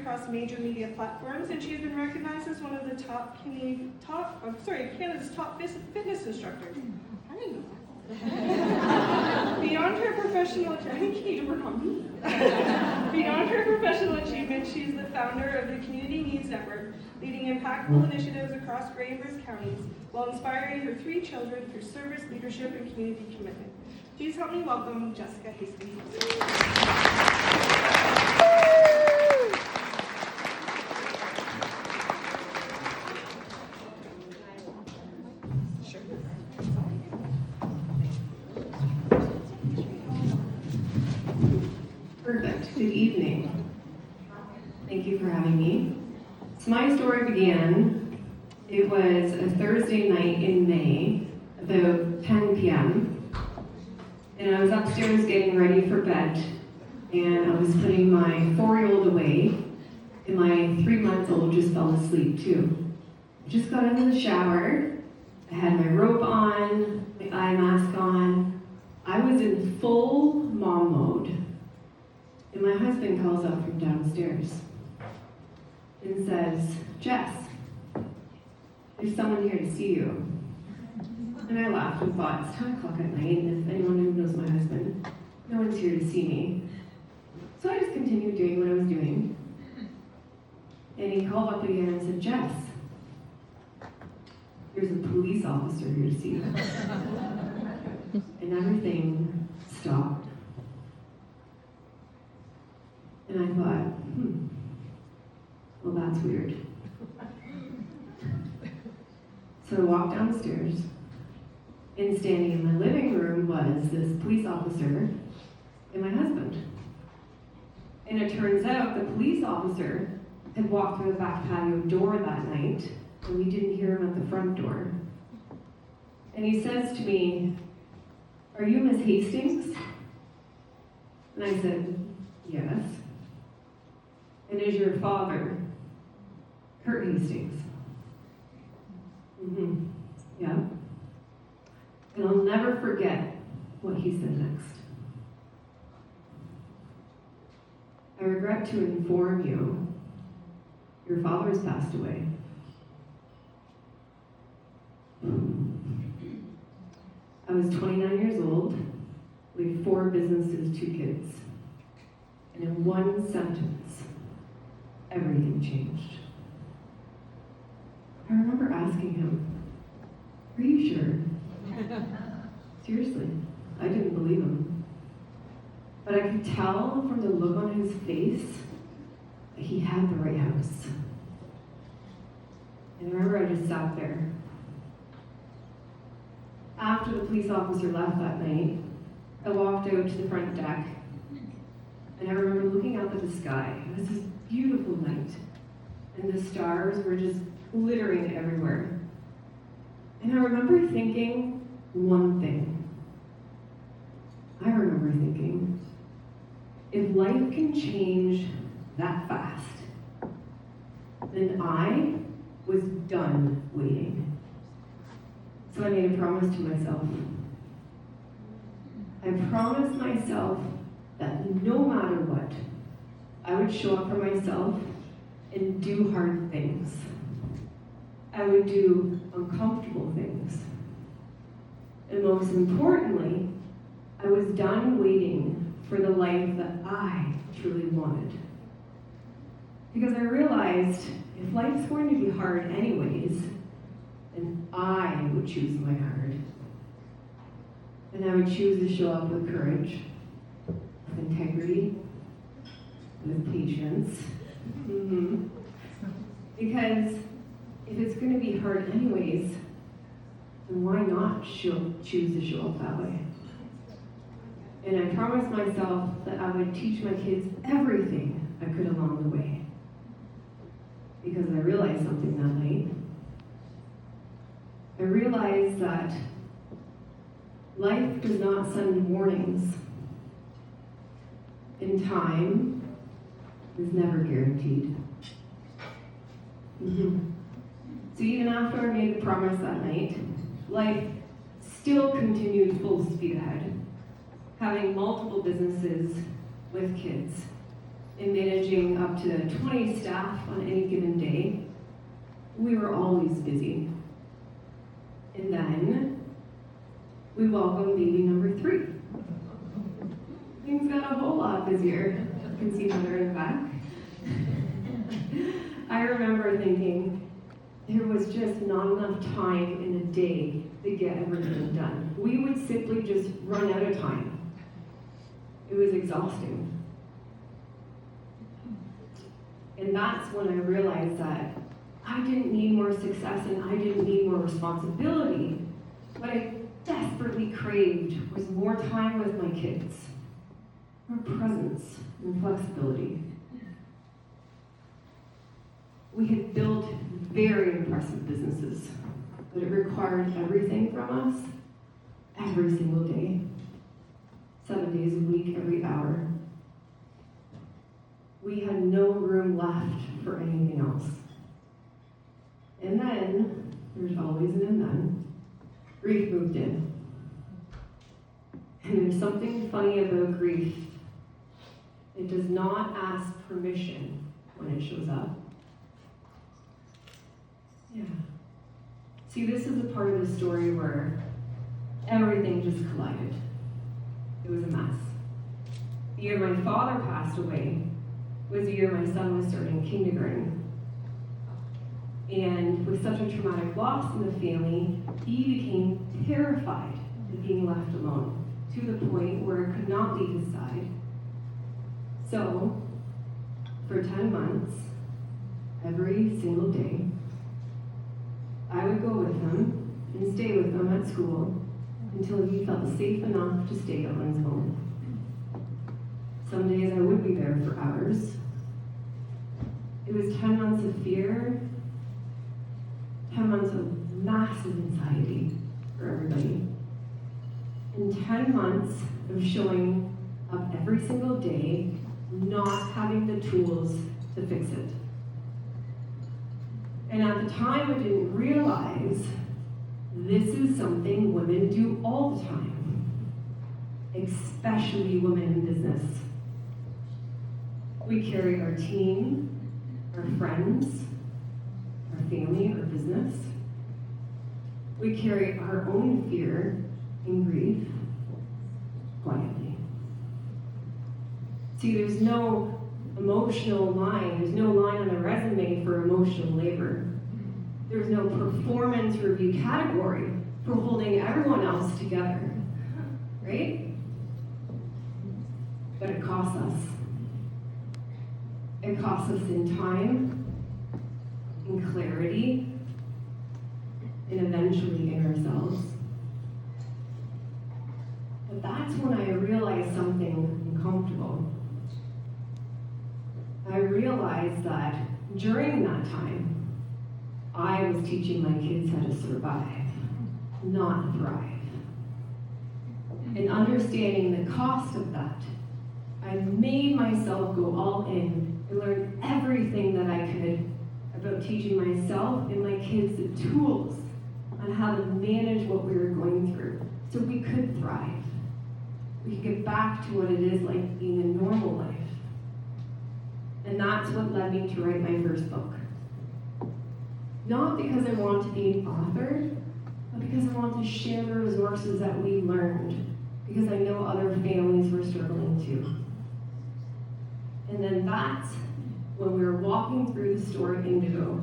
across major media platforms, and she has been recognized as one of the Canada's top fitness instructors. I didn't know that. Beyond her professional, I think you need to work on me. Beyond her professional achievement, she is the founder of the Community Needs Network, leading impactful initiatives across Grey and Bruce counties, while inspiring her 3 children through service, leadership, and community commitment. Please help me welcome Jessica Hastings. Perfect. Good evening. Thank you for having me. So my story began, it was a Thursday night in May, about 10 p.m. And I was upstairs getting ready for bed, and I was putting my 4-year-old away, and my 3-month-old just fell asleep too. I just got out of the shower, I had my robe on, my eye mask on. I was in full mom mode. And my husband calls up from downstairs and says, "Jess, there's someone here to see you." And I laughed and thought, it's 10 o'clock at night, and if anyone who knows my husband, no one's here to see me. So I just continued doing what I was doing. And he called up again and said, "Jess, there's a police officer here to see you." And everything stopped. And I thought, well, that's weird. So I walked downstairs, and standing in my living room was this police officer and my husband. And it turns out the police officer had walked through the back patio door that night, and we didn't hear him at the front door. And he says to me, "Are you Miss Hastings?" And I said, "Yes." "And is your father Kurt Hastings?" "Yeah." And I'll never forget what he said next. "I regret to inform you, your father has passed away." I was 29 years old, we had 4 businesses, 2 kids. And in one sentence, everything changed. I remember asking him, "Are you sure?" Seriously, I didn't believe him. But I could tell from the look on his face that he had the right house. And I remember I just sat there. After the police officer left that night, I walked out to the front deck, and I remember looking up at the sky. It was this beautiful night, and the stars were just glittering everywhere. And I remember thinking one thing. I remember thinking, if life can change that fast, then I was done waiting. So I made a promise to myself. I promised myself that no matter what, I would show up for myself and do hard things. I would do uncomfortable things. And most importantly, I was done waiting for the life that I truly wanted. Because I realized if life's going to be hard anyways, then I would choose my hard. And I would choose to show up with courage, with integrity, with patience. Because if it's going to be hard anyways, then why not choose to show up that way? And I promised myself that I would teach my kids everything I could along the way. Because I realized something that night. I realized that life does not send warnings, and time is never guaranteed. So even after I made the promise that night, life still continued full speed ahead, having multiple businesses with kids. and managing up to 20 staff on any given day, we were always busy. And then we welcomed baby number 3. Things got a whole lot busier. You can see Mother in the back. I remember thinking there was just not enough time in a day to get everything done. We would simply just run out of time. It was exhausting. And that's when I realized that I didn't need more success and I didn't need more responsibility. What I desperately craved was more time with my kids, more presence and flexibility. We had built very impressive businesses, but it required everything from us every single day, 7 days a week, every hour. We had no room left for anything else. And then, there's always an and then, grief moved in. And there's something funny about grief. It does not ask permission when it shows up. Yeah. See, this is the part of the story where everything just collided. It was a mess. The year my father passed away was the year my son was starting kindergarten. And with such a traumatic loss in the family, he became terrified of being left alone, to the point where I could not leave his side. So, for 10 months, every single day, I would go with him and stay with him at school until he felt safe enough to stay on his own. Some days I would be there for hours. It was 10 months of fear, 10 months of massive anxiety for everybody, and 10 months of showing up every single day, not having the tools to fix it. And at the time, I didn't realize this is something women do all the time, especially women in business. We carry our team, our friends, our family, our business. We carry our own fear and grief quietly. See, there's no emotional line. There's no line on a resume for emotional labor. There's no performance review category for holding everyone else together, right? But it costs us. It costs us in time, in clarity, and eventually in ourselves. But that's when I realized something uncomfortable. I realized that during that time, I was teaching my kids how to survive, not thrive. And understanding the cost of that, I made myself go all in and learn everything that I could about teaching myself and my kids the tools on how to manage what we were going through so we could thrive. We could get back to what it is like being a normal life. And that's what led me to write my first book. Not because I want to be an author, but because I want to share the resources that we learned, because I know other families were struggling too. And then that's when we were walking through the store Indigo.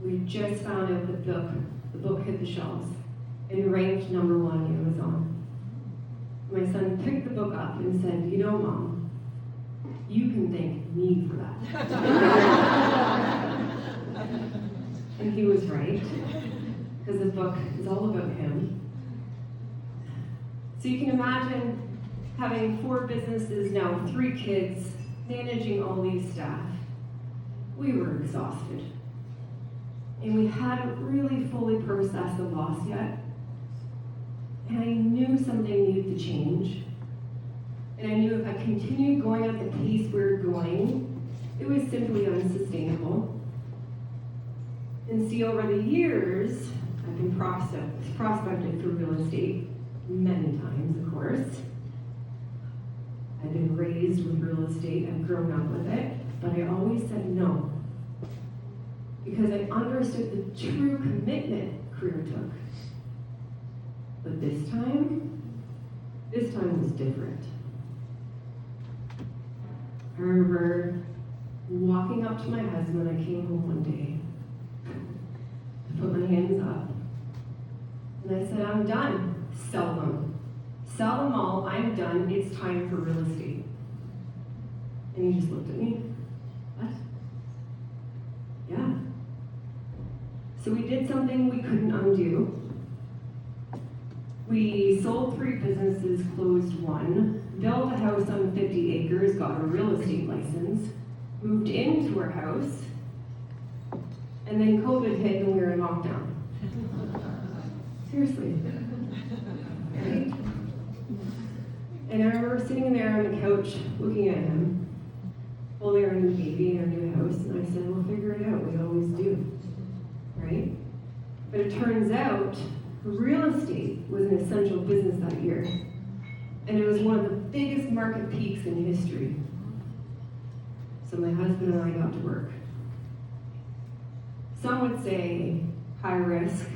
We just found out the book hit the shelves and ranked #1 on Amazon. My son picked the book up and said, "You know, Mom, you can thank me for that." And he was right, because the book is all about him. So you can imagine having 4 businesses now, 3 kids, managing all these staff. We were exhausted. And we hadn't really fully processed the loss yet. And I knew something needed to change. And I knew if I continued going at the pace we were going, it was simply unsustainable. And see, over the years, I've been prospected for real estate many times, of course. I've been raised with real estate, I've grown up with it, but I always said no. Because I understood the true commitment career took. But this time was different. I remember walking up to my husband, I came home one day, I put my hands up, and I said, I'm done. Sell them. Sell them all, I'm done, it's time for real estate. And he just looked at me, what? Yeah. So we did something we couldn't undo. We sold 3 businesses, closed 1, built a house on 50 acres, got a real estate license, moved into our house, and then COVID hit and we were in lockdown. Seriously. Right? And I remember sitting there on the couch looking at him, holding our new baby in our new house, and I said, we'll figure it out, we always do. Right? But it turns out, real estate was an essential business that year. And it was one of the biggest market peaks in history. So my husband and I got to work. Some would say high risk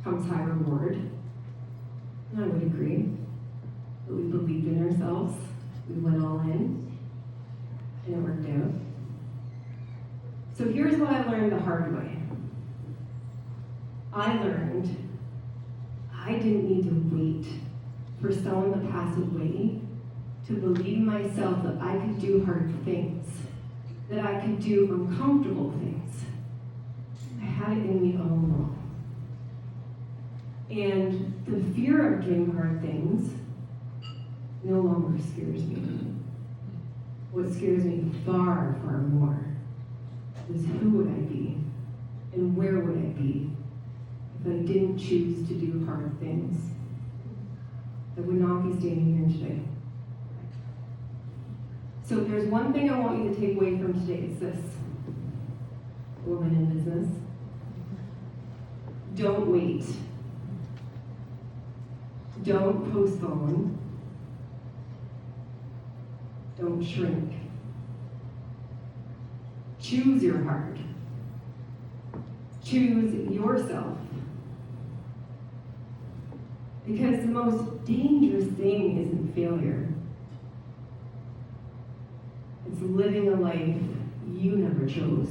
comes high reward. And I would agree. But we believed in ourselves. We went all in. And it worked out. So here's what I learned the hard way. I learned I didn't need to wait for someone to pass away to believe in myself that I could do hard things, that I could do uncomfortable things. I had it in me all along. And the fear of doing hard things no longer scares me. What scares me far, far more is who would I be and where would I be if I didn't choose to do hard things. I would not be standing here today. So if there's one thing I want you to take away from today, it's this. Woman in business. Don't wait. Don't postpone. Don't shrink. Choose your heart. Choose yourself. Because the most dangerous thing isn't failure. It's living a life you never chose.